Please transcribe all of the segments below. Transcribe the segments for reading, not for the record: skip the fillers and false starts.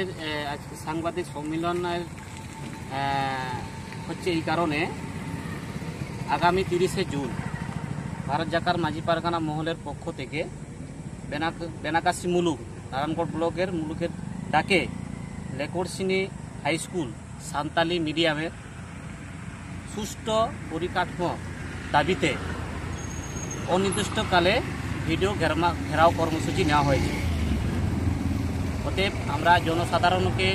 আমাদের আজকে সাংবাদিক সম্মেলনের হচ্ছে এই কারণে আগামী 30শে জুন ভারত জাকার মাঝি পারগানা মহলের পক্ষ থেকে বেনাকাশি মুলুক নারায়ণগড় ব্লকের মুলুকের ডাকে লেকড়শিনী হাই স্কুল সান্তালি মিডিয়ামের সুষ্ঠু পরিকাঠামো দাবিতে অনির্দিষ্টকালে ভিডিও ঘেরাও কর্মসূচি নেওয়া হয়েছে। অতএব আমরা জনসাধারণকে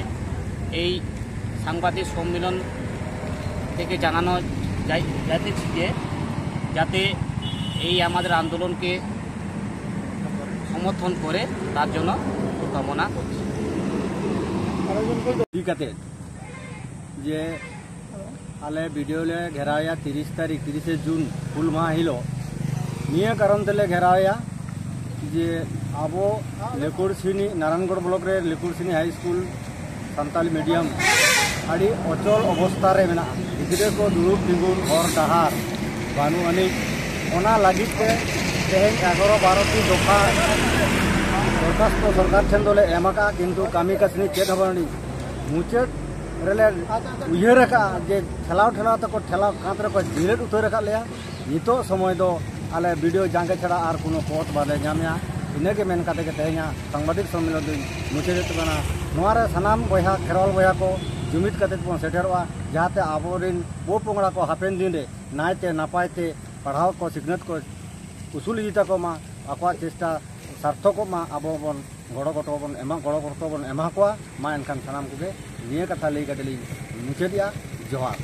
এই সাংবাদিক সম্মেলন থেকে জানানো যাইতেছি যে যাতে এই আমাদের আন্দোলনকে সমর্থন করে তার জন্য কামনা করছি। যে আলে ভিডিও ले घेराया 30 तारीख 30 जून हुल माह हिलो निया कारण तेले घेराया जे आबो लेकुड़सिनी नारायणगढ़ ब्लॉक रे लेकुड़सिनी हाई स्कूल सान्ताली मीडियम आड़ी अचल अवस्था रे मेना गिद्रे को दुरुब तिगुन हर डाहार बानु अनिक ओना लागित ते तेहेन 11-12 टी दफा दरखास्त सरकार ठेन दोले एमाका किंतु कामी कासनी चेत हबनी मुचेत रेले उयहर रखा जे ठेलाव तक ठेलाव कांत रे को जिरेट उतर रखा लिया नितो समय दो आले वीडियो जांगे छड़ा आर कोनो पथ बाले नामया इनगे मेन काते के तेया सांबादिक सम्मेलन दिन मुचेत बना नोआरे सनाम बयहा खेरवाल बयहा को जुमित काते बन सेटरवा जहाते आबोरिन बो पोंगड़ा को हापेन दिन रे नायते नापायते पढ़ाव को सिखनत को उसूल इता को मा आकवा चेष्टा सार्थक मा आबो बन गड़ो गटो बन एमा गड़ो गटो बन एमा को मा एनखान सनाम को निये कथा लई काटे लई मुचेदिया जोहार।